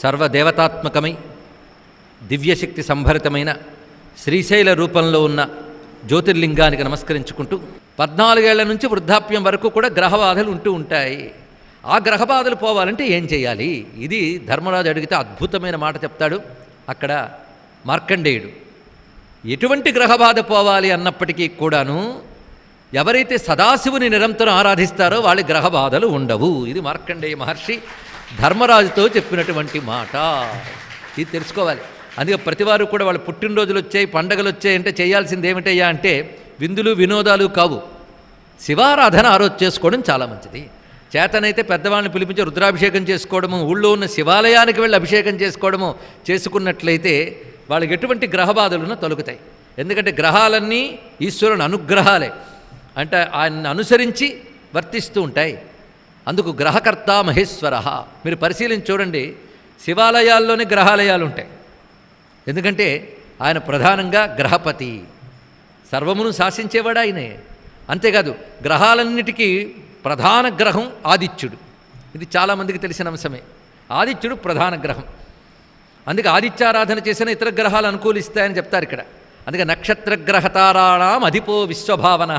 సర్వదేవతాత్మకమై దివ్యశక్తి సంభరితమైన శ్రీశైల రూపంలో ఉన్న జ్యోతిర్లింగానికి నమస్కరించుకుంటూ 14 ఏళ్ల నుంచి వృద్ధాప్యం వరకు కూడా గ్రహబాధలు ఉంటూ ఉంటాయి. ఆ గ్రహబాధలు పోవాలంటే ఏం చేయాలి? ఇది ధర్మరాజు అడిగితే అద్భుతమైన మాట చెప్తాడు అక్కడ మార్కండేయుడు. ఎటువంటి గ్రహబాధ పోవాలి అన్నప్పటికీ కూడాను ఎవరైతే సదాశివుని నిరంతరం ఆరాధిస్తారో వాళ్ళ గ్రహబాధలు ఉండవు. ఇది మార్కండేయ మహర్షి ధర్మరాజుతో చెప్పినటువంటి మాట. ఇది తెలుసుకోవాలి. అందుకే ప్రతివారు కూడా వాళ్ళ పుట్టినరోజులు వచ్చాయి, పండగలు వచ్చాయి అంటే చేయాల్సింది ఏమిటయ్యా అంటే విందులు వినోదాలు కావు, శివారాధన ఆ రోజు చేసుకోవడం చాలా మంచిది. చేతనైతే పెద్దవాళ్ళని పిలిపించి రుద్రాభిషేకం చేసుకోవడము, ఊళ్ళో ఉన్న శివాలయానికి వెళ్ళి అభిషేకం చేసుకోవడము చేసుకున్నట్లయితే వాళ్ళకి ఎటువంటి గ్రహబాధలను తొలగుతాయి. ఎందుకంటే గ్రహాలన్నీ ఈశ్వరుని అనుగ్రహాలే, అంటే ఆయన్ని అనుసరించి వర్తిస్తూ ఉంటాయి. అందుకు గ్రహకర్త మహేశ్వర. మీరు పరిశీలించి చూడండి, శివాలయాల్లోనే గ్రహాలయాలు ఉంటాయి. ఎందుకంటే ఆయన ప్రధానంగా గ్రహపతి, సర్వమును శాసించేవాడు ఆయనే. అంతేకాదు గ్రహాలన్నిటికీ ప్రధాన గ్రహం ఆదిత్యుడు. ఇది చాలామందికి తెలిసిన అంశమే. ఆదిత్యుడు ప్రధాన గ్రహం. అందుకే ఆదిత్యారాధన చేసిన ఇతర గ్రహాలు అనుకూలిస్తాయని చెప్తారు ఇక్కడ. అందుకే నక్షత్రగ్రహతారాణం అధిపో విశ్వభావన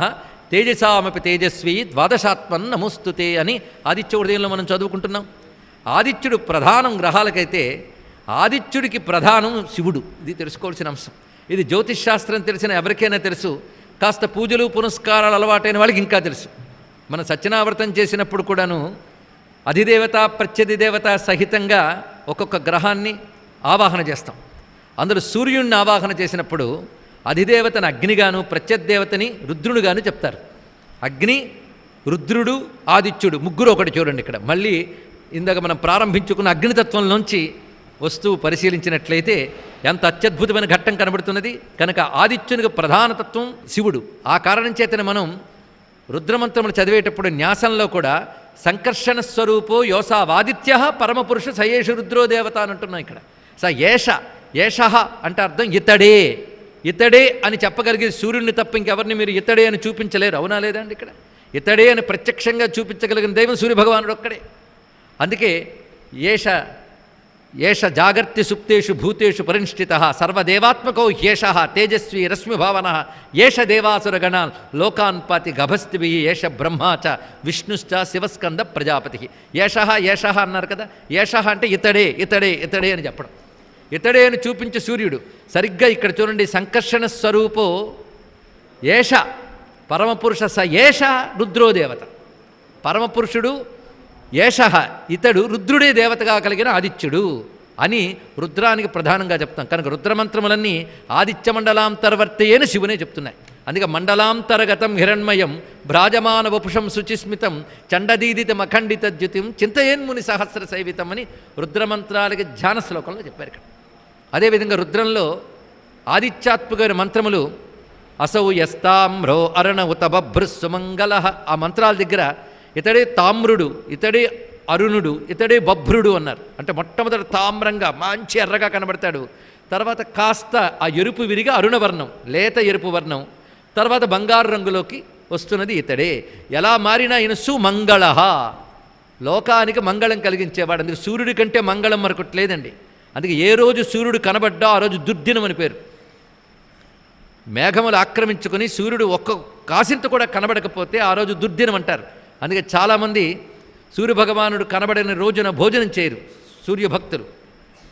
తేజసామపి తేజస్వి ద్వాదశాత్మన్ నమోస్తుతే అని ఆదిత్య హృదయంలో మనం చదువుకుంటున్నాం. ఆదిత్యుడు ప్రధానం గ్రహాలకైతే ఆదిత్యుడికి ప్రధానం శివుడు. ఇది తెలుసుకోవాల్సిన అంశం. ఇది జ్యోతిష్శాస్త్రం తెలిసిన ఎవరికైనా తెలుసు, కాస్త పూజలు పునస్కారాలు అలవాటైన వాళ్ళకి ఇంకా తెలుసు. మనం సత్యనావ్రతం చేసినప్పుడు కూడాను అధిదేవత ప్రత్యధిదేవత సహితంగా ఒక్కొక్క గ్రహాన్ని ఆవాహన చేస్తాం. అందులో సూర్యుడిని ఆవాహన చేసినప్పుడు అధిదేవతను అగ్నిగాను ప్రత్యదేవతని రుద్రుడుగాను చెప్తారు. అగ్ని, రుద్రుడు, ఆదిత్యుడు ముగ్గురు ఒకటి. చూడండి ఇక్కడ మళ్ళీ ఇందాక మనం ప్రారంభించుకున్న అగ్నితత్వంలోంచి వస్తువు పరిశీలించినట్లయితే ఎంత అత్యద్భుతమైన ఘట్టం కనబడుతున్నది. కనుక ఆదిత్యునికి ప్రధానతత్వం శివుడు. ఆ కారణం చేతనే మనం రుద్రమంత్రములు చదివేటప్పుడు న్యాసంలో కూడా సంకర్షణ స్వరూపో యోసావాదిత్య పరమపురుష సయేషు రుద్రో దేవత అని అంటున్నాం. ఇక్కడ ఏష అంటే అర్థం ఇతడే. ఇతడే అని చెప్పగలిగే సూర్యుడిని తప్ప ఇంకెవరిని మీరు ఇతడే అని చూపించలేరు. అవునా లేదండి? ఇక్కడ ఇతడే అని ప్రత్యక్షంగా చూపించగలిగిన దైవం సూర్యభగవానుడు ఒక్కడే. అందుకే ఏష జాగర్తి సుప్తేషు భూతేషు పరినిష్ఠిత సర్వదేవాత్మకో ఏష తేజస్వి రశ్మిభావన ఏష దేవాసురగణ లోకాన్ పాతి గభస్తిభి ఏష బ్రహ్మాచ విష్ణుశ్చ శివస్కంద ప్రజాపతి. ఏష అన్నారు కదా. ఏష అంటే ఇతడే ఇతడే ఇతడే అని చెప్పడం. ఇతడే అని చూపించే సూర్యుడు. సరిగ్గా ఇక్కడ చూడండి, సంకర్షణ స్వరూపో ఏష పరమపురుష స ఏష రుద్రో దేవత. పరమపురుషుడు ఏష, ఇతడు రుద్రుడే దేవతగా కలిగిన ఆదిత్యుడు అని రుద్రానికి ప్రధానంగా చెప్తాం. కనుక రుద్రమంత్రములన్నీ ఆదిత్య మండలాంతర్వర్తయేన శివునే చెప్తున్నాయి. అందుకే మండలాంతర్గతం హిరణ్మయం భ్రాజమాన వపుషం శుచిస్మితం చండదీదితం అఖండిత ద్యుతిం చింతయేన్ముని సహస్ర సేవితం అని రుద్రమంత్రాలకి ధ్యాన శ్లోకంలో చెప్పారు ఇక్కడ. అదేవిధంగా రుద్రంలో ఆదిత్యాత్మకమైన మంత్రములు అసౌ యస్తామ్రో అరుణ ఉత బభ్రు సుమంగళ. ఆ మంత్రాల దగ్గర ఇతడే తామ్రుడు, ఇతడే అరుణుడు, ఇతడే బభ్రుడు అన్నారు. అంటే మొట్టమొదటి తామ్రంగా మంచి ఎర్రగా కనబడతాడు, తర్వాత కాస్త ఆ ఎరుపు విరిగా అరుణవర్ణం, లేత ఎరుపు వర్ణం, తర్వాత బంగారు రంగులోకి వస్తున్నది ఇతడే. ఎలా మారినా ఈయన సుమంగళ, లోకానికి మంగళం కలిగించేవాడు. అందుకే సూర్యుడి కంటే మంగళం మరొకటి లేదండి. అందుకే ఏ రోజు సూర్యుడు కనబడ్డా ఆ రోజు దుర్దినం అని పేరు. మేఘములు ఆక్రమించుకొని సూర్యుడు ఒక్క కాసింత కూడా కనబడకపోతే ఆ రోజు దుర్దినం అంటారు. అందుకే చాలామంది సూర్యభగవానుడు కనబడిన రోజున భోజనం చేయరు సూర్యభక్తులు.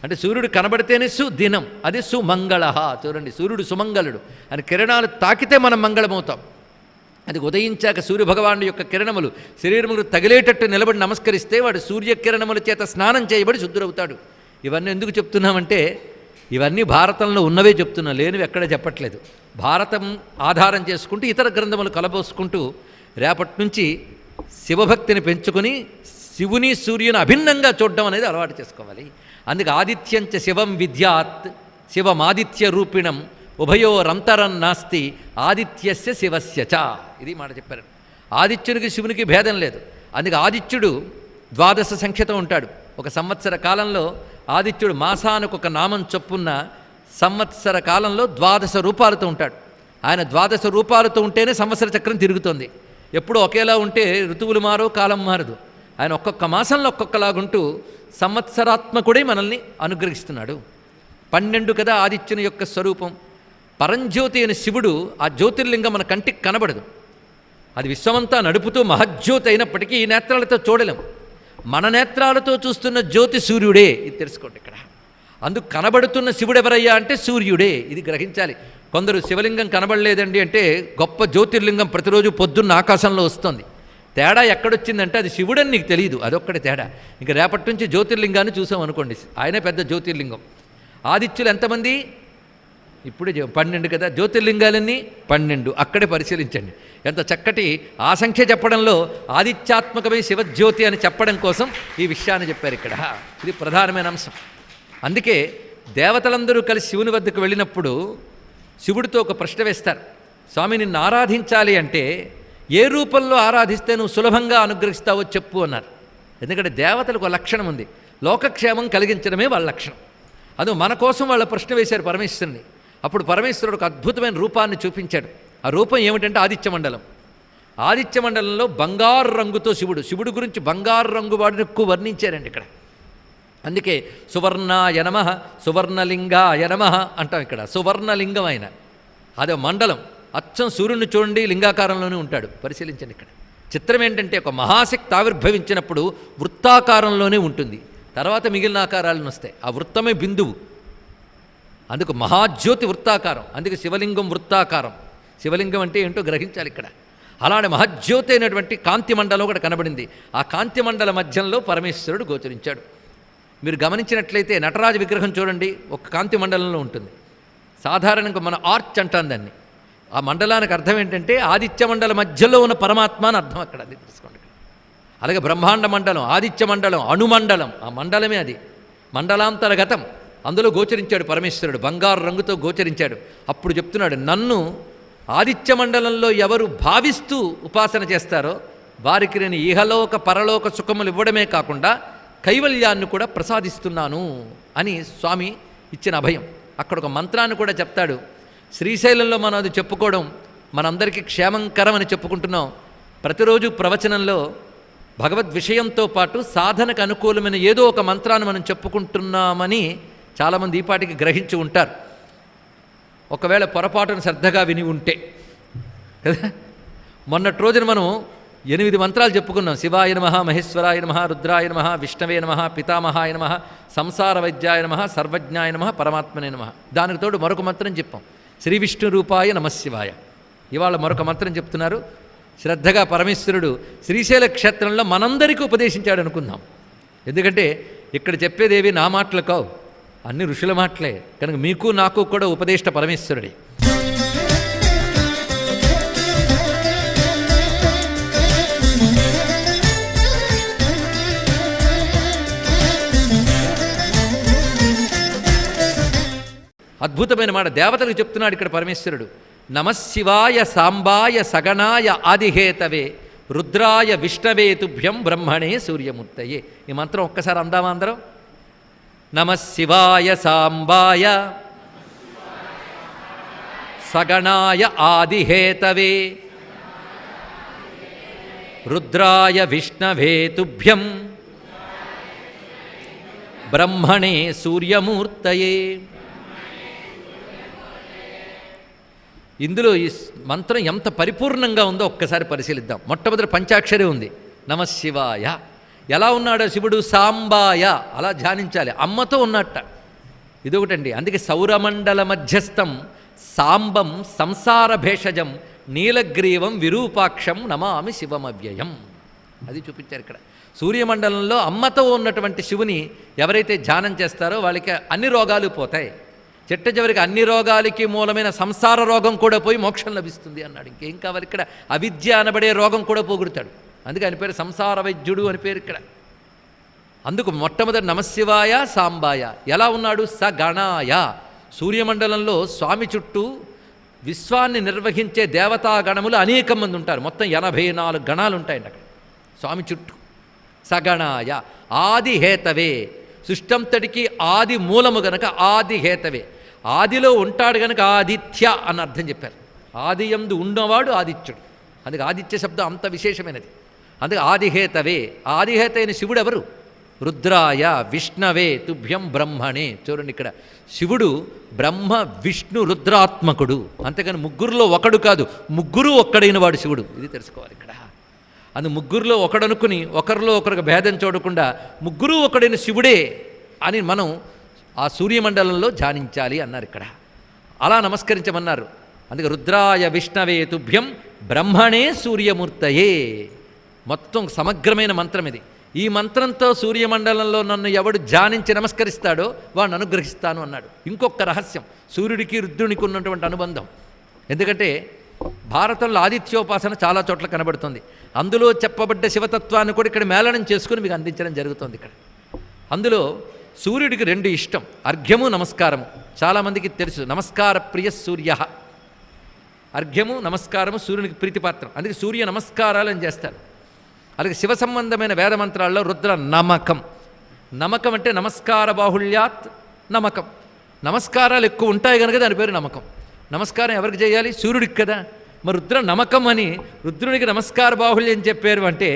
అంటే సూర్యుడు కనబడితేనే సుదినం, అది సుమంగళ. చూడండి, సూర్యుడు సుమంగళుడు అని కిరణాలు తాకితే మనం మంగళమవుతాం. అది ఉదయించాక సూర్యభగవానుడి యొక్క కిరణములు శరీరములు తగిలేటట్టు నిలబడి నమస్కరిస్తే వాడు సూర్యకిరణముల చేత స్నానం చేయబడి శుద్ధుడవుతాడు. ఇవన్నీ ఎందుకు చెప్తున్నామంటే ఇవన్నీ భారతంలో ఉన్నవే చెప్తున్నాం, లేనివి ఎక్కడ చెప్పట్లేదు. భారతం ఆధారం చేసుకుంటూ ఇతర గ్రంథములు కలబోసుకుంటూ రేపటి నుంచి శివభక్తిని పెంచుకొని శివుని సూర్యుని అభిన్నంగా చూడడం అనేది అలవాటు చేసుకోవాలి. అందుకే ఆదిత్యంచ శివం విద్యాత్ శివమాదిత్య రూపిణం ఉభయోరంతరం నాస్తి ఆదిత్యస్య శివస్య చ. ఇది మాట చెప్పారు. ఆదిత్యునికి శివునికి భేదం లేదు. అందుకే ఆదిత్యుడు 12 సంఖ్యతో ఉంటాడు. ఒక సంవత్సర కాలంలో ఆదిత్యుడు మాసానికి ఒక నామం చొప్పున్న సంవత్సర కాలంలో 12 రూపాలతో ఉంటాడు. ఆయన 12 రూపాలతో ఉంటేనే సంవత్సర చక్రం తిరుగుతుంది. ఎప్పుడు ఒకేలా ఉంటే ఋతువులు మారో కాలం మారదు. ఆయన ఒక్కొక్క మాసంలో ఒక్కొక్కలాగుంటూ సంవత్సరాత్మకుడే మనల్ని అనుగ్రహిస్తున్నాడు. 12 కదా ఆదిత్యుని యొక్క స్వరూపం. పరంజ్యోతి అయిన శివుడు ఆ జ్యోతిర్లింగం మన కంటికి కనబడదు. అది విశ్వమంతా నడుపుతూ మహజ్యోతి అయినప్పటికీ ఈ నేత్రాలతో చూడలేం. మన నేత్రాలతో చూస్తున్న జ్యోతి సూర్యుడే, ఇది తెలుసుకోండి ఇక్కడ. అందుకు కనబడుతున్న శివుడు ఎవరయ్యా అంటే సూర్యుడే, ఇది గ్రహించాలి. కొందరు శివలింగం కనబడలేదండి అంటే గొప్ప జ్యోతిర్లింగం ప్రతిరోజు పొద్దున్న ఆకాశంలో వస్తుంది. తేడా ఎక్కడొచ్చిందంటే అది శివుడని నీకు తెలియదు, అదొక్కడే తేడా. ఇంక రేపటి నుంచి జ్యోతిర్లింగాన్ని చూసాం అనుకోండి, ఆయనే పెద్ద జ్యోతిర్లింగం. ఆదిత్యులు ఎంతమంది? ఇప్పుడే 12 కదా. జ్యోతిర్లింగాలన్నీ 12. అక్కడే పరిశీలించండి. ఎంత చక్కటి ఆ సంఖ్య చెప్పడంలో ఆదిత్యాత్మకమై శివజ్యోతి అని చెప్పడం కోసం ఈ విషయాన్ని చెప్పారు ఇక్కడ. ఇది ప్రధానమైన అంశం. అందుకే దేవతలందరూ కలిసి శివుని వద్దకు వెళ్ళినప్పుడు శివుడితో ఒక ప్రశ్న వేస్తారు. స్వామి, నిన్ను ఆరాధించాలి అంటే ఏ రూపంలో ఆరాధిస్తే నువ్వు సులభంగా అనుగ్రహిస్తావో చెప్పు అన్నారు. ఎందుకంటే దేవతలకు ఒక లక్షణం ఉంది, లోకక్షేమం కలిగించడమే వాళ్ళ లక్షణం. అది మన కోసం వాళ్ళ ప్రశ్న వేశారు పరమేశ్వరుని. అప్పుడు పరమేశ్వరుడు ఒక అద్భుతమైన రూపాన్ని చూపించాడు. ఆ రూపం ఏమిటంటే ఆదిత్యమండలం. ఆదిత్యమండలంలో బంగారు రంగుతో శివుడు గురించి బంగారు రంగు వాడిని ఎక్కువ వర్ణించారండి ఇక్కడ. అందుకే సువర్ణాయ నమః, సువర్ణలింగాయ నమః అంటాం ఇక్కడ. సువర్ణలింగం ఆయన, అదే మండలం. అచ్చం సూర్యుడిని చూడండి, లింగాకారంలోనే ఉంటాడు. పరిశీలించండి ఇక్కడ. చిత్రం ఏంటంటే ఒక మహాశక్తి ఆవిర్భవించినప్పుడు వృత్తాకారంలోనే ఉంటుంది, తర్వాత మిగిలిన ఆకారాలను వస్తాయి. ఆ వృత్తమే బిందువు. అందుకు మహాజ్యోతి వృత్తాకారం, అందుకే శివలింగం వృత్తాకారం. శివలింగం అంటే ఏంటో గ్రహించాలి ఇక్కడ. అలానే మహజ్యోతి అయినటువంటి కాంతి మండలం కూడా కనబడింది. ఆ కాంతి మండల మధ్యంలో పరమేశ్వరుడు గోచరించాడు. మీరు గమనించినట్లయితే నటరాజ విగ్రహం చూడండి, ఒక కాంతి మండలంలో ఉంటుంది. సాధారణంగా మన ఆర్చ్ అంటాం దాన్ని. ఆ మండలానికి అర్థం ఏంటంటే ఆదిత్య మండల మధ్యలో ఉన్న పరమాత్మ అని అర్థం అక్కడ. అది తెలుసుకోండి. అలాగే బ్రహ్మాండ మండలం, ఆదిత్య మండలం, అణుమండలం, ఆ మండలమే అది. మండలాంతర్గతం అందులో గోచరించాడు పరమేశ్వరుడు, బంగారు రంగుతో గోచరించాడు. అప్పుడు చెప్తున్నాడు, నన్ను ఆదిత్య మండలంలో ఎవరు భావిస్తూ ఉపాసన చేస్తారో వారికి నేను ఇహలోక పరలోక సుఖములు ఇవ్వడమే కాకుండా కైవల్యాన్ని కూడా ప్రసాదిస్తున్నాను అని స్వామి ఇచ్చిన అభయం. అక్కడ ఒక మంత్రాన్ని కూడా చెప్తాడు. శ్రీశైలంలో మనం అది చెప్పుకోవడం మనందరికీ క్షేమంకరం అని చెప్పుకుంటున్నాం. ప్రతిరోజు ప్రవచనంలో భగవద్ విషయంతో పాటు సాధనకు అనుకూలమైన ఏదో ఒక మంత్రాన్ని మనం చెప్పుకుంటున్నామని చాలామంది ఈపాటికి గ్రహించి ఉంటారు. ఒకవేళ పొరపాటును శ్రద్ధగా విని ఉంటే కదా. మొన్నటి రోజున మనం 8 మంత్రాలు చెప్పుకున్నాం. శివాయ నమః, మహేశ్వరాయ నమః, రుద్రాయ నమః, విష్ణవే నమః, పితామహాయ నమః, సంసార వైద్యాయ నమః, సర్వజ్ఞాయ నమః, పరమాత్మనే నమః. దానికి తోడు మరొక మంత్రం చెప్పాం, శ్రీ విష్ణు రూపాయ నమశివాయ. ఇవాళ మరొక మంత్రం చెప్తున్నారు. శ్రద్ధగా పరమేశ్వరుడు శ్రీశైల క్షేత్రంలో మనందరికీ ఉపదేశించాడు అనుకుందాం. ఎందుకంటే ఇక్కడ చెప్పేదేవి నా మాటలు కావు, అన్ని ఋషుల మాటలే కనుక మీకు నాకు కూడా ఉపదేష్ట పరమేశ్వరుడే. అద్భుతమైన మాట దేవతలకు చెప్తున్నాడు ఇక్కడ పరమేశ్వరుడు. నమశివాయ సాంబాయ సగణాయ ఆదిహేతవే రుద్రాయ విష్ణవే తుభ్యం బ్రహ్మణే సూర్యమూర్తయే. ఈ మంత్రం ఒక్కసారి అందామా అందరం? నమశివాయ సాంబాయ సగణాయ ఆదిహేతవే రుద్రాయ విష్ణవే తుభ్యం బ్రహ్మణే సూర్యమూర్తయే. ఇందులో ఈ మంత్రం ఎంత పరిపూర్ణంగా ఉందో ఒక్కసారి పరిశీలిద్దాం. మొట్టమొదటి పంచాక్షరే ఉంది, నమశివాయ. ఎలా ఉన్నాడో శివుడు? సాంబాయ, అలా ధ్యానించాలి. అమ్మతో ఉన్నట్ట. ఇదొకటండి. అందుకే సౌరమండల మధ్యస్థం సాంబం సంసార భేషజం నీలగ్రీవం విరూపాక్షం నమామి శివమవ్యయం. అది చూపించారు ఇక్కడ. సూర్యమండలంలో అమ్మతో ఉన్నటువంటి శివుని ఎవరైతే ధ్యానం చేస్తారో వాళ్ళకి అన్ని రోగాలు పోతాయి. చిట్ట చివరికి అన్ని రోగాలకి మూలమైన సంసార రోగం కూడా పోయి మోక్షం లభిస్తుంది అన్నాడు. ఇంకేం కావాలి ఇక్కడ? అవిద్య అనబడే రోగం కూడా పోగొడతాడు. అందుకే ఆయన పేరు సంసార వైద్యుడు అని పేరు ఇక్కడ. అందుకు మొట్టమొదటి నమశివాయ సాంబాయ. ఎలా ఉన్నాడు? సగణాయ. సూర్యమండలంలో స్వామి చుట్టూ విశ్వాన్ని నిర్వహించే దేవతాగణములు అనేక మంది ఉంటారు. మొత్తం 84 గణాలు ఉంటాయండి అక్కడ స్వామి చుట్టూ. సగణాయ ఆదిహేతవే. సృష్టంతటికి ఆది మూలము గనక ఆదిహేతవే. ఆదిలో ఉంటాడు గనక ఆదిత్య అని అర్థం చెప్పారు. ఆదియందు ఉన్నవాడు ఆదిత్యుడు. అందుకే ఆదిత్య శబ్దం అంత విశేషమైనది. అందుకే ఆదిహేతవే. ఆదిహేత అయిన శివుడు ఎవరు? రుద్రాయ విష్ణవే తుభ్యం బ్రహ్మణే. చూడండి, ఇక్కడ శివుడు బ్రహ్మ విష్ణు రుద్రాత్మకుడు, అంతేకాని ముగ్గురులో ఒకడు కాదు, ముగ్గురు ఒక్కడైన వాడు శివుడు. ఇది తెలుసుకోవాలి ఇక్కడ. అందు ముగ్గురులో ఒకడనుకుని ఒకరిలో ఒకరికి భేదం చూడకుండా ముగ్గురు ఒకడైన శివుడే అని మనం ఆ సూర్యమండలంలో ధ్యానించాలి అన్నారు ఇక్కడ. అలా నమస్కరించమన్నారు. అందుకే రుద్రాయ విష్ణవే తుభ్యం బ్రహ్మణే సూర్యమూర్తయే. మొత్తం సమగ్రమైన మంత్రం ఇది. ఈ మంత్రంతో సూర్యమండలంలో నన్ను ఎవడు ధ్యానించి నమస్కరిస్తాడో వాడిని అనుగ్రహిస్తాను అన్నాడు. ఇంకొక రహస్యం సూర్యుడికి రుద్రునికి ఉన్నటువంటి అనుబంధం. ఎందుకంటే భారతంలో ఆదిత్యోపాసన చాలా చోట్ల కనబడుతుంది. అందులో చెప్పబడ్డ శివతత్వాన్ని కూడా ఇక్కడ మేళనం చేసుకుని మీకు అందించడం జరుగుతుంది ఇక్కడ. అందులో సూర్యుడికి రెండు ఇష్టం, అర్ఘ్యము నమస్కారము. చాలామందికి తెలుసు, నమస్కార ప్రియ సూర్య. అర్ఘ్యము నమస్కారము సూర్యునికి ప్రీతిపాత్రం, అందుకే సూర్య నమస్కారాలు అని చేస్తారు. అలాగే శివ సంబంధమైన వేదమంత్రాల్లో రుద్ర నమకం. నమకం అంటే నమస్కార బాహుళ్యాత్ నమకం. నమస్కారాలు ఎక్కువ ఉంటాయి కనుక దాని పేరు నమకం. నమస్కారం ఎవరికి చేయాలి? సూర్యుడికి కదా. మరి రుద్ర నమకం అని రుద్రుడికి నమస్కార బాహుళ్యం చెప్పారు అంటే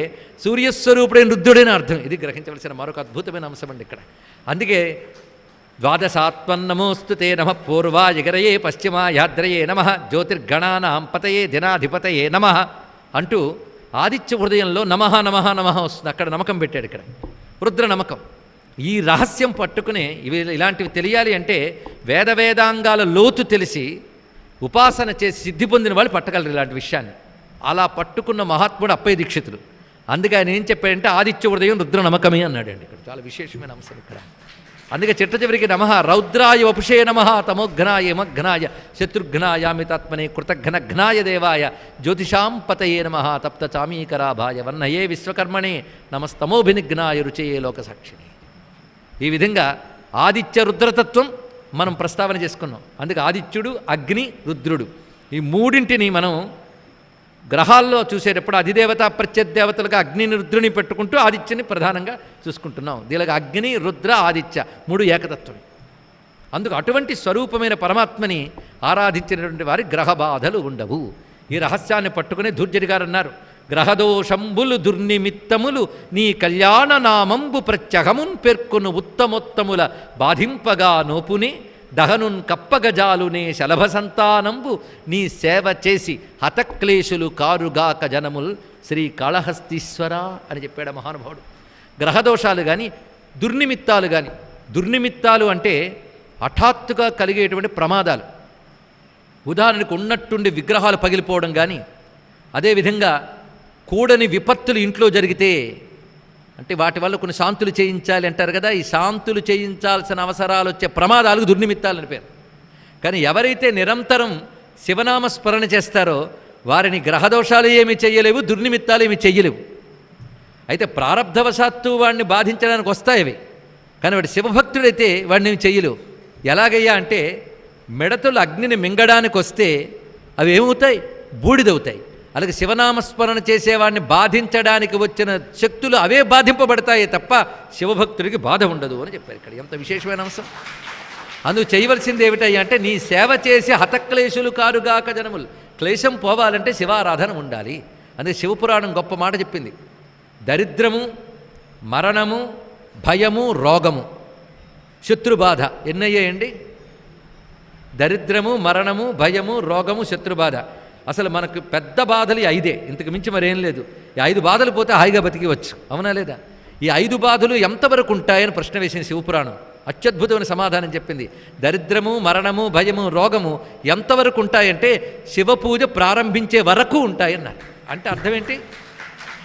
సూర్యస్వరూపుడైన రుద్రుడైన అర్థం. ఇది గ్రహించవలసిన మరొక అద్భుతమైన అంశం అండి ఇక్కడ. అందుకే ద్వాదశాత్మన్నమోస్తు తే నమ పూర్వాయగరయే పశ్చిమాయాద్రయే నమ జ్యోతిర్గణానాం పతయే దినాధిపతయే నమ అంటూ ఆదిత్య హృదయంలో నమః నమః నమః వస్తుంది. అక్కడ నమకం పెట్టాడు ఇక్కడ, రుద్ర నమకం. ఈ రహస్యం పట్టుకునే ఇలాంటివి తెలియాలి అంటే వేదాంగాల లోతు తెలిసి ఉపాసన చేసి సిద్ధి పొందిన వాళ్ళు పట్టగలరు ఇలాంటి విషయాన్ని. అలా పట్టుకున్న మహాత్ముడు అప్పయ్య దీక్షితులు. అందుకే ఆయన ఏం చెప్పాడంటే ఆదిత్య హృదయం రుద్ర నమకమే అన్నాడండి. ఇక్కడ చాలా విశేషమైన అంశం ఇక్కడ. అందుకే చిట్ట చివరికి నమః రౌద్రాయ వపుషే నమః తమోఘ్నాయ మఘ్నాయ శత్రుఘ్నాయామితాత్మనే కృతఘ్నఘ్నాయ దేవాయ జ్యోతిషాం పతయే నమః తప్త చామీకరాభాయ వర్ణయే విశ్వకర్మణే నమస్తమోభినిఘ్నాయ రుచయే లోకసాక్షిణి. ఈ విధంగా ఆదిత్య రుద్రతత్వం మనం ప్రస్తావన చేసుకున్నాం. అందుకే ఆదిత్యుడు, అగ్ని, రుద్రుడు ఈ మూడింటిని మనం గ్రహాల్లో చూసేటప్పుడు అధిదేవత ప్రత్యదేవతలుగా అగ్నిని రుద్రుని పెట్టుకుంటూ ఆదిత్యని ప్రధానంగా చూసుకుంటున్నాం. దీనికి అగ్ని రుద్ర ఆదిత్య మూడు ఏకతత్వం. అందుకు అటువంటి స్వరూపమైన పరమాత్మని ఆరాధించినటువంటి వారి గ్రహ బాధలు ఉండవు. ఈ రహస్యాన్ని పట్టుకునే ధూర్జటి గారు అన్నారు, గ్రహదోషంబులు దుర్నిమిత్తములు నీ కళ్యాణ నామంబు ప్రత్యహమున్ పేర్కొను ఉత్తమోత్తముల బాధింపగా నోపుని దహనున్ కప్పగజాలునే శలభ సంతానంబు నీ సేవ చేసి హతక్లేశులు కారుగాక జనముల్ శ్రీ కాళహస్తీశ్వర అని చెప్పాడు మహానుభావుడు. గ్రహదోషాలు కానీ దుర్నిమిత్తాలు కానీ, దుర్నిమిత్తాలు అంటే హఠాత్తుగా కలిగేటువంటి ప్రమాదాలు. ఉదాహరణకు ఉన్నట్టుండి విగ్రహాలు పగిలిపోవడం కానీ, అదేవిధంగా కూడని విపత్తులు ఇంట్లో జరిగితే, అంటే వాటి వల్ల కొన్ని శాంతులు చేయించాలి అంటారు కదా, ఈ శాంతులు చేయించాల్సిన అవసరాలు వచ్చే ప్రమాదాలకు దుర్నిమిత్తాలని పేరు. కానీ ఎవరైతే నిరంతరం శివనామస్మరణ చేస్తారో వారిని గ్రహదోషాలు ఏమి చెయ్యలేవు, దుర్నిమిత్తాలు ఏమి చెయ్యలేవు. అయితే ప్రారబ్ధవశాత్తు వాడిని బాధించడానికి వస్తాయి అవి, కానీ వాడు శివభక్తుడైతే వాడిని ఏమి చెయ్యలేవు. ఎలాగయ్యా అంటే మిడతలు అగ్నిని మింగడానికి వస్తే అవి ఏమవుతాయి? బూడిదవుతాయి. అలాగే శివనామస్మరణ చేసేవాడిని బాధించడానికి వచ్చిన శక్తులు అవే బాధింపబడతాయే తప్ప శివభక్తుడికి బాధ ఉండదు అని చెప్పారు ఇక్కడ. ఎంత విశేషమైన అంశం. అందుకు చేయవలసింది ఏమిటయ్యా అంటే నీ సేవ చేసి హతక్లేశులు కారుగాక జనములు. క్లేశం పోవాలంటే శివారాధన ఉండాలి. అందుకే శివపురాణం గొప్ప మాట చెప్పింది. దరిద్రము, మరణము, భయము, రోగము, శత్రుబాధ ఎన్నయ్యాయండి? దరిద్రము, మరణము, భయము, రోగము, శత్రుబాధ. అసలు మనకు పెద్ద బాధలు 5, ఇంతకు మించి మరేం లేదు. ఈ 5 బాధలు పోతే హాయిగా బతికివచ్చు, అవునా లేదా? ఈ 5 బాధలు ఎంతవరకు ఉంటాయని ప్రశ్న వేసింది శివపురాణం. అత్యద్భుతమైన సమాధానం చెప్పింది. దరిద్రము, మరణము, భయము, రోగము ఎంతవరకు ఉంటాయంటే శివపూజ ప్రారంభించే వరకు ఉంటాయన్నారు. అంటే అర్థం ఏంటి?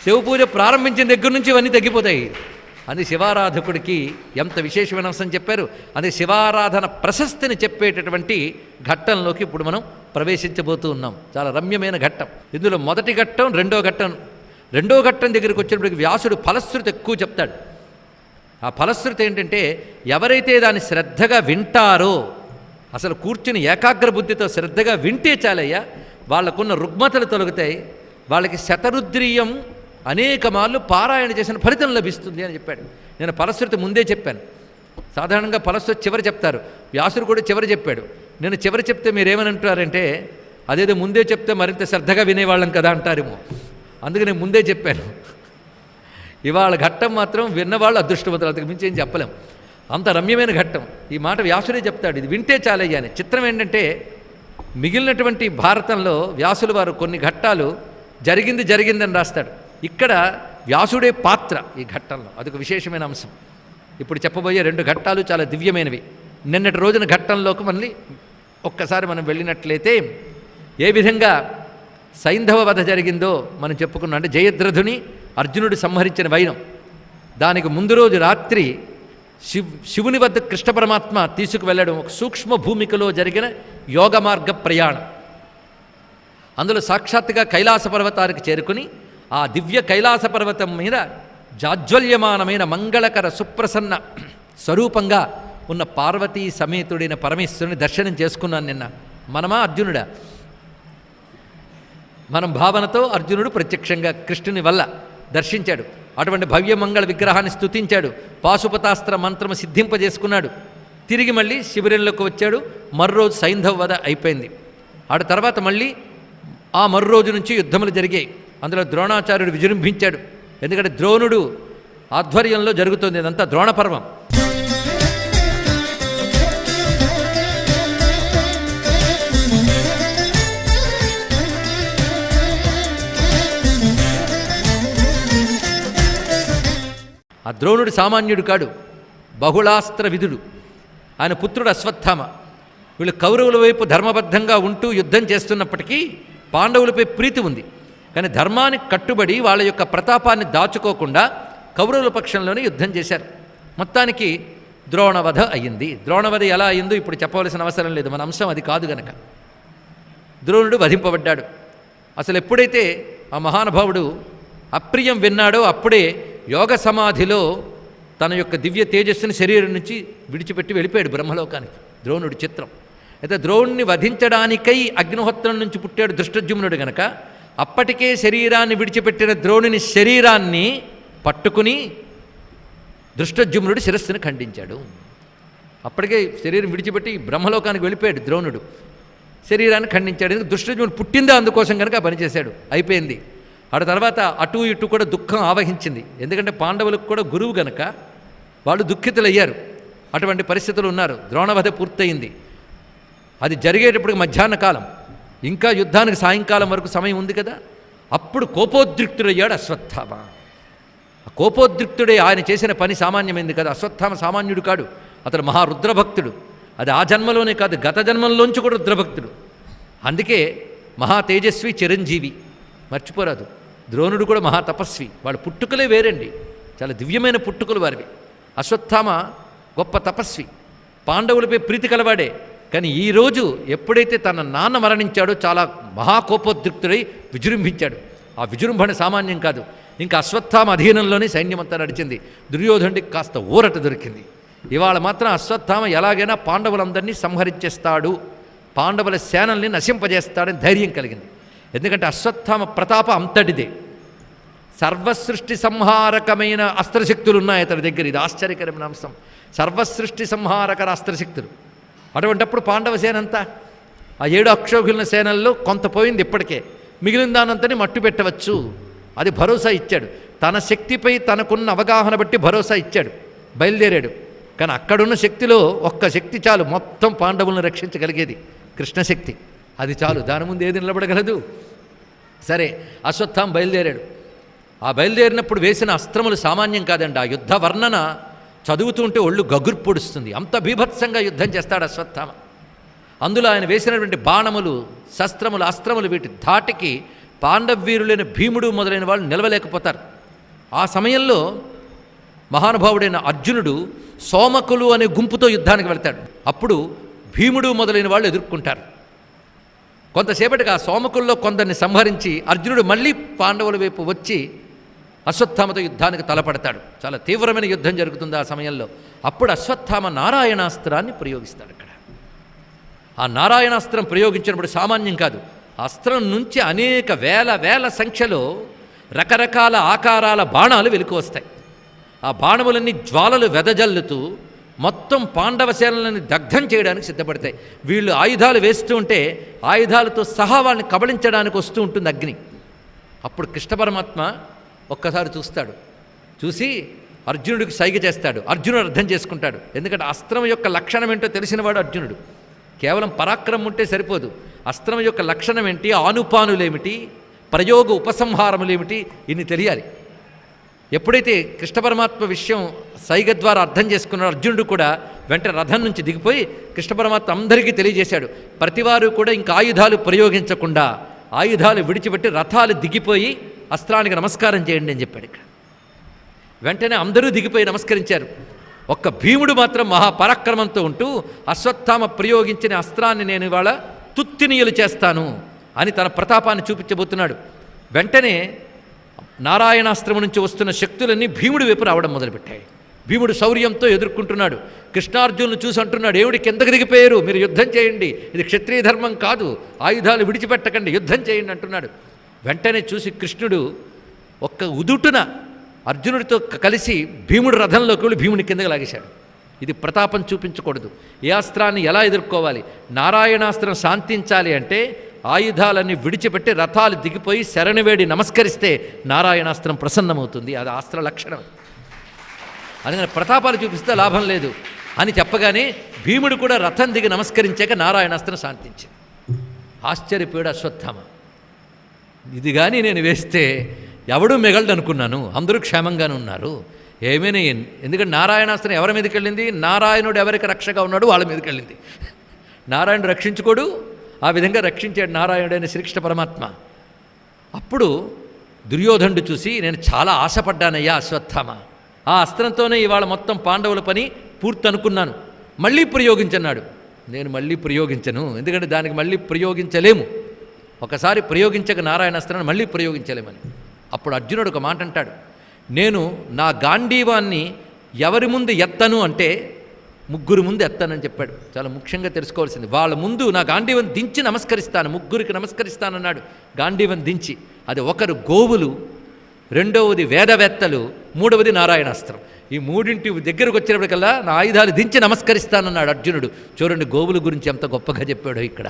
శివపూజ ప్రారంభించిన దగ్గర నుంచి ఇవన్నీ తగ్గిపోతాయి. అది శివారాధకుడికి ఎంత విశేషమైన అంశం చెప్పారు. అది శివారాధన ప్రశస్తిని చెప్పేటటువంటి ఘట్టంలోకి ఇప్పుడు మనం ప్రవేశించబోతూ ఉన్నాం. చాలా రమ్యమైన ఘట్టం. ఇందులో మొదటి ఘట్టం, రెండో ఘట్టం దగ్గరికి వచ్చినప్పటికి వ్యాసుడు ఫలశ్రుతి ఎక్కువ చెప్తాడు. ఆ ఫలశ్రుతి ఏంటంటే ఎవరైతే దాన్ని శ్రద్ధగా వింటారో, అసలు కూర్చుని ఏకాగ్ర బుద్ధితో శ్రద్ధగా వింటే చాలయ్యా వాళ్ళకున్న రుగ్మతలు తొలగుతాయి. వాళ్ళకి శతరుద్రీయం అనేక మార్లు పారాయణ చేసిన ఫలితం లభిస్తుంది అని చెప్పాడు. నేను ఫలశ్రుతి ముందే చెప్పాను. సాధారణంగా ఫలశ్రుతి చివరి చెప్తారు, వ్యాసుడు కూడా చివరి చెప్పాడు. నేను చివరి చెప్తే మీరేమని అంటారంటే అదేదో ముందే చెప్తే మరింత శ్రద్ధగా వినేవాళ్ళం కదా అంటారేమో. అందుకే నేను ముందే చెప్పాను. ఇవాళ ఘట్టం మాత్రం విన్నవాళ్ళు అదృష్టవంతులు, అంతకు మించి ఏం చెప్పలేం. అంత రమ్యమైన ఘట్టం. ఈ మాట వ్యాసుడే చెప్తాడు, ఇది వింటే చాలయ్యా అని. చిత్రం ఏంటంటే మిగిలినటువంటి భారతంలో వ్యాసులు వారు కొన్ని ఘట్టాలు జరిగిందని రాస్తాడు. ఇక్కడ వ్యాసుడే పాత్ర ఈ ఘట్టంలో, అదొక విశేషమైన అంశం. ఇప్పుడు చెప్పబోయే 2 ఘట్టాలు చాలా దివ్యమైనవి. నిన్నటి రోజున ఘట్టంలోకి మళ్ళీ ఒక్కసారి మనం వెళ్ళినట్లయితే ఏ విధంగా సైంధవ వధ జరిగిందో మనం చెప్పుకున్నాం. అంటే జయద్రథుని అర్జునుడు సంహరించిన వైనం, దానికి ముందు రోజు రాత్రి శివుని వద్ద కృష్ణ పరమాత్మ తీసుకువెళ్ళడం ఒక సూక్ష్మ భూమికలో జరిగిన యోగ మార్గ ప్రయాణం. అందులో సాక్షాత్తుగా కైలాస పర్వతానికి చేరుకుని ఆ దివ్య కైలాస పర్వతం మీద జాజ్వల్యమానమైన మంగళకర సుప్రసన్న స్వరూపంగా ఉన్న పార్వతీ సమేతుడైన పరమేశ్వరుని దర్శనం చేసుకున్నాను నిన్న. మనమా అర్జునుడా? మనం భావనతో అర్జునుడు ప్రత్యక్షంగా కృష్ణుని వల్ల దర్శించాడు. అటువంటి భవ్యమంగళ విగ్రహాన్ని స్తుతించాడు. పాశుపతాస్త్ర మంత్రము సిద్ధింపజేసుకున్నాడు. తిరిగి మళ్ళీ శిబిరంలోకి వచ్చాడు. మర్రోజు సైంధవ వధ అయిపోయింది. ఆడ తర్వాత మళ్ళీ ఆ మర్రోజు నుంచి యుద్ధములు జరిగాయి. అందులో ద్రోణాచార్యుడు విజృంభించాడు. ఎందుకంటే ద్రోణుడు ఆధ్వర్యంలో జరుగుతుంది ఇదంతా ద్రోణపర్వం. ఆ ద్రోణుడు సామాన్యుడు కాడు, బహుళాస్త్ర విధుడు. ఆయన పుత్రుడు అశ్వత్థామ. వీళ్ళు కౌరవుల వైపు ధర్మబద్ధంగా ఉంటూ యుద్ధం చేస్తున్నప్పటికీ పాండవులపై ప్రీతి ఉంది. కానీ ధర్మానికి కట్టుబడి వాళ్ళ యొక్క ప్రతాపాన్ని దాచుకోకుండా కౌరవుల పక్షంలోనే యుద్ధం చేశారు. మొత్తానికి ద్రోణవధ అయ్యింది. ద్రోణవధ ఎలా అయిందో ఇప్పుడు చెప్పవలసిన అవసరం లేదు, మన అంశం అది కాదు గనక. ద్రోణుడు వధింపబడ్డాడు. అసలు ఎప్పుడైతే ఆ మహానుభావుడు అప్రియం విన్నాడో అప్పుడే యోగ సమాధిలో తన యొక్క దివ్య తేజస్సుని శరీరం నుంచి విడిచిపెట్టి వెళ్ళిపోయాడు బ్రహ్మలోకానికి ద్రోణుడు. చిత్రం అయితే ద్రోణుని వధించడానికై అగ్నిహోత్రం నుంచి పుట్టాడు దృష్టద్యుమ్నుడు గనక అప్పటికే శరీరాన్ని విడిచిపెట్టిన ద్రోణుని శరీరాన్ని పట్టుకుని దృష్టద్యుమ్నుడు శిరస్సును ఖండించాడు. అప్పటికే శరీరం విడిచిపెట్టి బ్రహ్మలోకానికి వెళ్ళిపోయాడు ద్రోణుడు. శరీరాన్ని ఖండించాడు. ఎందుకు? దృష్టద్యుమ్నుడు పుట్టిందా అందుకోసం కనుక పనిచేశాడు. అయిపోయింది. ఆ తర్వాత అటు ఇటు కూడా దుఃఖం ఆవహించింది. ఎందుకంటే పాండవులకు కూడా గురువు గనక వాళ్ళు దుఃఖితులయ్యారు. అటువంటి పరిస్థితులు ఉన్నారు. ద్రోణవధ పూర్తయింది. అది జరిగేటప్పటికి మధ్యాహ్న కాలం, ఇంకా యుద్ధానికి సాయంకాలం వరకు సమయం ఉంది కదా. అప్పుడు కోపోద్రిక్తుడయ్యాడు అశ్వత్థామ. కోపోద్రిక్తుడే ఆయన చేసిన పని సామాన్యమైంది కదా. అశ్వత్థామ సామాన్యుడు కాడు, అతడు మహారుద్రభక్తుడు. అది ఆ జన్మలోనే కాదు, గత జన్మల్లోంచి కూడా రుద్రభక్తుడు. అందుకే మహా తేజస్వి చిరంజీవి, మర్చిపోరాదు. ద్రోణుడు కూడా మహాతపస్వి. వాళ్ళ పుట్టుకలే వేరండి, చాలా దివ్యమైన పుట్టుకలు వారివి. అశ్వత్థామ గొప్ప తపస్వి, పాండవులపై ప్రీతి కలవాడే. కానీ ఈరోజు ఎప్పుడైతే తన నాన్న మరణించాడో చాలా మహాకోపోద్రిక్తుడై విజృంభించాడు. ఆ విజృంభణ సామాన్యం కాదు. ఇంకా అశ్వత్థామ అధీనంలోనే సైన్యమంతా నడిచింది. దుర్యోధనుడికి కాస్త ఊరట దొరికింది. ఇవాళ మాత్రం అశ్వత్థామ ఎలాగైనా పాండవులందరినీ సంహరించేస్తాడు, పాండవుల సేనల్ని నశింపజేస్తాడని ధైర్యం కలిగింది. ఎందుకంటే అశ్వత్థామ ప్రతాపం అంతటిదే. సర్వసృష్టి సంహారకమైన అస్త్రశక్తులు ఉన్నాయి అతని దగ్గర. ఇది ఆశ్చర్యకరమైన అంశం. సర్వసృష్టి సంహారకర అస్త్రశక్తులు. అటువంటప్పుడు పాండవ సేన అంతా ఆ 7 అక్షోహిణ సేనల్లో కొంత పోయింది ఇప్పటికే. మిగిలిన దానంతని మట్టు పెట్టవచ్చు. అది భరోసా ఇచ్చాడు. తన శక్తిపై తనకున్న అవగాహన బట్టి భరోసా ఇచ్చాడు. బయలుదేరాడు. కానీ అక్కడున్న శక్తిలో ఒక్క శక్తి చాలు మొత్తం పాండవులను రక్షించగలిగేది, కృష్ణశక్తి. అది చాలు, దాని ముందు ఏది నిలబడగలదు. సరే, అశ్వత్థామ బయలుదేరాడు. ఆ బయలుదేరినప్పుడు వేసిన అస్త్రములు సామాన్యం కాదండి. ఆ యుద్ధ వర్ణన చదువుతుంటే ఒళ్ళు గగుర్పొడుస్తుంది. అంత బీభత్సంగా యుద్ధం చేస్తాడు అశ్వత్థామ. అందులో ఆయన వేసినటువంటి బాణములు, శస్త్రములు, అస్త్రములు, వీటి ధాటికి పాండవీరులైన భీముడు మొదలైన వాళ్ళు నిలవలేకపోతారు. ఆ సమయంలో మహానుభావుడైన అర్జునుడు సోమకులు అనే గుంపుతో యుద్ధానికి వెళ్తాడు. అప్పుడు భీముడు మొదలైన వాళ్ళు ఎదుర్కొంటారు. కొంతసేపటికి ఆ సోమకుల్లో కొందరిని సంహరించి అర్జునుడు మళ్ళీ పాండవుల వైపు వచ్చి అశ్వత్థామతో యుద్ధానికి తలపడతాడు. చాలా తీవ్రమైన యుద్ధం జరుగుతుంది ఆ సమయంలో. అప్పుడు అశ్వత్థామ నారాయణాస్త్రాన్ని ప్రయోగిస్తాడు. అక్కడ ఆ నారాయణాస్త్రం ప్రయోగించినప్పుడు సామాన్యం కాదు. అస్త్రం నుంచి అనేక వేల సంఖ్యలో రకరకాల ఆకారాల బాణాలు వెలుకు వస్తాయి. ఆ బాణములన్నీ జ్వాలలు వెదజల్లుతూ మొత్తం పాండవ సేనలని దగ్ధం చేయడానికి సిద్ధపడతాయి. వీళ్ళు ఆయుధాలు వేస్తూ ఉంటే ఆయుధాలతో సహా వాళ్ళని కబళించడానికి వస్తూ ఉంటుంది అగ్ని. అప్పుడు కృష్ణ పరమాత్మ ఒక్కసారి చూస్తాడు. చూసి అర్జునుడికి సైగ చేస్తాడు. అర్జునుడు అర్థం చేసుకుంటాడు. ఎందుకంటే అస్త్రం యొక్క లక్షణం ఏంటో తెలిసినవాడు అర్జునుడు. కేవలం పరాక్రమం ఉంటే సరిపోదు. అస్త్రం యొక్క లక్షణం ఏంటి, ఆనుపానులేమిటి, ప్రయోగ ఉపసంహారములేమిటి, ఇన్ని తెలియాలి. ఎప్పుడైతే కృష్ణ పరమాత్మ విషయం సైగ ద్వారా అర్థం చేసుకున్నాడు అర్జునుడు కూడా వెంటనే రథం నుంచి దిగిపోయి కృష్ణ పరమాత్మ అందరికీ తెలియజేశాడు. ప్రతివారు కూడా ఇంకా ఆయుధాలు ప్రయోగించకుండా ఆయుధాలు విడిచిపెట్టి రథాలు దిగిపోయి అస్త్రానికి నమస్కారం చేయండి అని చెప్పాడు. ఇక్కడ వెంటనే అందరూ దిగిపోయి నమస్కరించారు. ఒక్క భీముడు మాత్రం మహాపరాక్రమంతో ఉంటూ అశ్వత్థామ ప్రయోగించిన అస్త్రాన్ని నేను ఇవాళ తుత్తినీయులు చేస్తాను అని తన ప్రతాపాన్ని చూపించబోతున్నాడు. వెంటనే నారాయణాస్త్రము నుంచి వస్తున్న శక్తులన్నీ భీముడి వైపు రావడం మొదలుపెట్టాయి. భీముడు శౌర్యంతో ఎదుర్కొంటున్నాడు. కృష్ణార్జునులు చూసి అంటున్నాడు, ఏమిటి కిందకు దిగిపోయారు, మీరు యుద్ధం చేయండి, ఇది క్షత్రియ ధర్మం కాదు, ఆయుధాలు విడిచిపెట్టకండి, యుద్ధం చేయండి అంటున్నాడు. వెంటనే చూసి కృష్ణుడు ఒక్క ఉదుటున అర్జునుడితో కలిసి భీముడు రథంలోకి వెళ్ళి భీముని కిందకి లాగేశాడు. ఇది ప్రతాపం చూపించకూడదు. ఏ అస్త్రాన్ని ఎలా ఎదుర్కోవాలి, నారాయణాస్త్రం శాంతించాలి అంటే ఆయుధాలన్నీ విడిచిపెట్టి రథాలు దిగిపోయి శరణవేడి నమస్కరిస్తే నారాయణాస్త్రం ప్రసన్నమవుతుంది. అది అస్త్ర లక్షణం. అందుకని ప్రతాపాలు చూపిస్తే లాభం లేదు అని చెప్పగానే భీముడు కూడా రథం దిగి నమస్కరించాక నారాయణాస్త్రం శాంతించింది. ఆశ్చర్యపోయాడు అశ్వత్థామ. ఇది కానీ నేను వేస్తే ఎవడూ మిగలడు అనుకున్నాను, అందరూ క్షేమంగానే ఉన్నారు. ఏమైనా ఎందుకంటే నారాయణాస్త్రం ఎవరి మీదకి వెళ్ళింది, నారాయణుడు ఎవరికి రక్షగా ఉన్నాడు వాళ్ళ మీదకి వెళ్ళింది. నారాయణుడు రక్షించుకోడు, ఆ విధంగా రక్షించాడు నారాయణుడైన శ్రీకృష్ణ పరమాత్మ. అప్పుడు దుర్యోధనుడు చూసి, నేను చాలా ఆశపడ్డానయ్యా అశ్వత్థామ, ఆ అస్త్రంతోనే ఇవాళ మొత్తం పాండవుల పని పూర్తి అనుకున్నాను, మళ్ళీ ప్రయోగించన్నాడు. నేను మళ్ళీ ప్రయోగించను, ఎందుకంటే దానికి మళ్ళీ ప్రయోగించలేము, ఒకసారి ప్రయోగించక నారాయణాస్త్రాన్ని మళ్ళీ ప్రయోగించలేమని. అప్పుడు అర్జునుడు ఒక మాట అంటాడు, నేను నా గాంధీవాన్ని ఎవరి ముందు ఎత్తను అంటే ముగ్గురు ముందు ఎత్తానని చెప్పాడు. చాలా ముఖ్యంగా తెలుసుకోవాల్సింది, వాళ్ళ ముందు నా గాంధీవం దించి నమస్కరిస్తాను, ముగ్గురికి నమస్కరిస్తానన్నాడు. గాంధీవం దించి, అది ఒకరు గోవులు, రెండవది వేదవేత్తలు, మూడవది నారాయణాస్త్రం. ఈ మూడింటి దగ్గరకు వచ్చినప్పటికల్లా నా ఆయుధాలు దించి నమస్కరిస్తానన్నాడు అర్జునుడు. చూడండి గోవుల గురించి ఎంత గొప్పగా చెప్పాడో ఇక్కడ.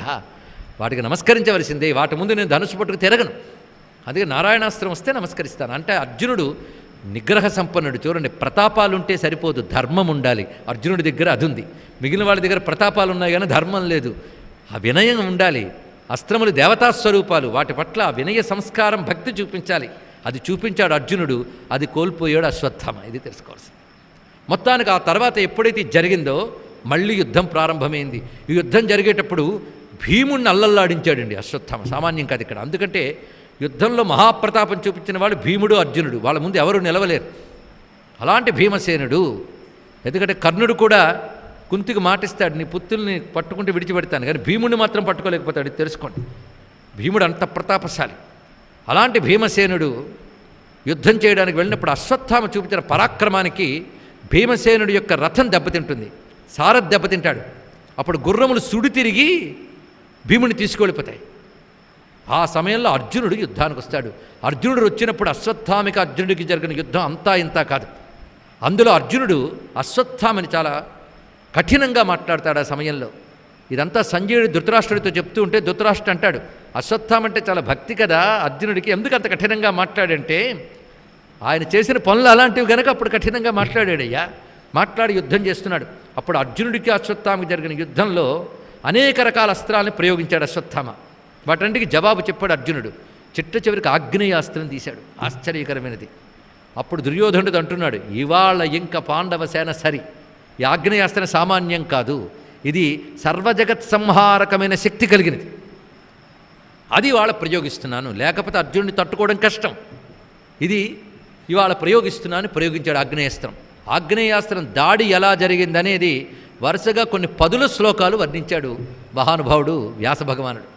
వాటికి నమస్కరించవలసిందే, వాటి ముందు నేను ధనుసు పట్టుకు తిరగను, అందుకే నారాయణాస్త్రం వస్తే నమస్కరిస్తాను అంటే అర్జునుడు నిగ్రహ సంపన్నుడు. చూడండి, ప్రతాపాలు ఉంటే సరిపోదు, ధర్మం ఉండాలి. అర్జునుడి దగ్గర అది ఉంది. మిగిలిన వాళ్ళ దగ్గర ప్రతాపాలు ఉన్నాయి కానీ ధర్మం లేదు. ఆ వినయం ఉండాలి. అస్త్రములు దేవతాస్వరూపాలు, వాటి పట్ల ఆ వినయ సంస్కారం, భక్తి చూపించాలి. అది చూపించాడు అర్జునుడు, అది కోల్పోయాడు అశ్వత్థామ. ఇది తెలుసుకోవాల్సింది. మొత్తానికి ఆ తర్వాత ఎప్పుడైతే జరిగిందో మళ్ళీ యుద్ధం ప్రారంభమైంది. ఈ యుద్ధం జరిగేటప్పుడు భీముణ్ణి అల్లల్లాడించాడండి అశ్వత్థామ. సామాన్యం కాదు ఇక్కడ. అందుకంటే యుద్ధంలో మహాప్రతాపం చూపించిన వాళ్ళు భీముడు, అర్జునుడు, వాళ్ళ ముందు ఎవరు నిలవలేరు. అలాంటి భీమసేనుడు, ఎందుకంటే కర్ణుడు కూడా కుంతికి మాటిస్తాడు, నీ పుత్తుల్ని పట్టుకుంటే విడిచిపెడతాను, కానీ భీముడిని మాత్రం పట్టుకోలేకపోతాడు. ఇది తెలుసుకోండి, భీముడు అంత ప్రతాపశాలి. అలాంటి భీమసేనుడు యుద్ధం చేయడానికి వెళ్ళినప్పుడు అశ్వత్థామ చూపించిన పరాక్రమానికి భీమసేనుడి యొక్క రథం దెబ్బతింటుంది, సారథి దెబ్బతింటాడు. అప్పుడు గుర్రములు సుడి తిరిగి భీముని తీసుకెళ్ళిపోతాయి. ఆ సమయంలో అర్జునుడు యుద్ధానికి వస్తాడు. అర్జునుడు వచ్చినప్పుడు అశ్వత్థామికి అర్జునుడికి జరిగిన యుద్ధం అంతా ఇంతా కాదు. అందులో అర్జునుడు అశ్వత్థామని చాలా కఠినంగా మాట్లాడతాడు ఆ సమయంలో. ఇదంతా సంజయుడు ధృతరాష్ట్రుడితో చెప్తూ ఉంటే ధృతరాష్ట్రుడు అంటాడు, అశ్వత్థామ అంటే చాలా భక్తి కదా అర్జునుడికి, ఎందుకు అంత కఠినంగా మాట్లాడంటే ఆయన చేసిన పనులు అలాంటివి కనుక అప్పుడు కఠినంగా మాట్లాడాడయ్యా. మాట్లాడి యుద్ధం చేస్తున్నాడు. అప్పుడు అర్జునుడికి అశ్వత్థామకి జరిగిన యుద్ధంలో అనేక రకాల అస్త్రాలను ప్రయోగించాడు అశ్వత్థామ. వాటంటికి జవాబు చెప్పాడు అర్జునుడు. చిట్ట చివరికి ఆగ్నేయాస్త్రం తీశాడు. ఆశ్చర్యకరమైనది. అప్పుడు దుర్యోధనుడు అంటున్నాడు, ఇవాళ ఇంక పాండవ సేన సరి, ఈ ఆగ్నేయాస్త్రం సామాన్యం కాదు, ఇది సర్వజగత్ సంహారకమైన శక్తి కలిగినది, అది ఇవాళ ప్రయోగిస్తున్నాను, లేకపోతే అర్జునుడిని తట్టుకోవడం కష్టం, ఇది ఇవాళ ప్రయోగిస్తున్నాను. ప్రయోగించాడు ఆగ్నేయాస్త్రం. ఆగ్నేయాస్త్రం దాడి ఎలా జరిగిందనేది వరుసగా కొన్ని 10 శ్లోకాలు వర్ణించాడు మహానుభావుడు వ్యాస భగవానుడు.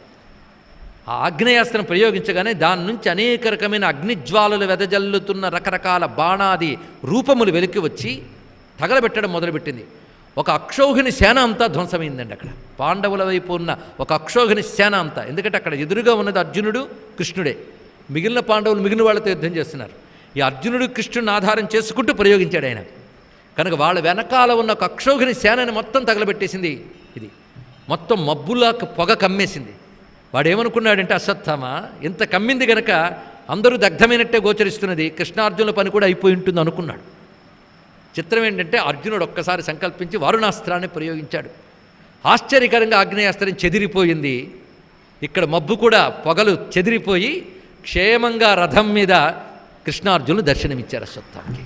ఆ ఆగ్నేయాస్త్రం ప్రయోగించగానే దాని నుంచి అనేక రకమైన అగ్నిజ్వాలలు వెదజల్లుతున్న రకరకాల బాణాది రూపములు వెలికి వచ్చి తగలబెట్టడం మొదలుపెట్టింది. ఒక అక్షౌహిణి సేన అంతా ధ్వంసమైందండి. అక్కడ పాండవుల వైపు ఉన్న ఒక అక్షౌహిణి సేన అంతా, ఎందుకంటే అక్కడ ఎదురుగా ఉన్నది అర్జునుడు, కృష్ణుడే. మిగిలిన పాండవులు మిగిలిన వాళ్ళతో యుద్ధం చేస్తున్నారు. ఈ అర్జునుడు కృష్ణుడిని ఆధారం చేసుకుంటూ ప్రయోగించాడు ఆయన. కనుక వాళ్ళ వెనకాల ఉన్న ఒక అక్షౌహిణి సేనని మొత్తం తగలబెట్టేసింది. ఇది మొత్తం మబ్బులా పొగ కమ్మేసింది. వాడు ఏమనుకున్నాడంటే అశ్వత్థామ ఇంత కమ్మింది గనక అందరూ దగ్ధమైనట్టే గోచరిస్తున్నది, కృష్ణార్జునుల పని కూడా అయిపోయి ఉంటుంది అనుకున్నాడు. చిత్రం ఏంటంటే అర్జునుడు ఒక్కసారి సంకల్పించి వారుణాస్త్రాన్ని ప్రయోగించాడు. ఆశ్చర్యకరంగా ఆగ్నేయాస్త్రం చెదిరిపోయింది. ఇక్కడ మబ్బు కూడా పొగలు చెదిరిపోయి క్షేమంగా రథం మీద కృష్ణార్జునులు దర్శనమిచ్చారు అశ్వత్థామకి.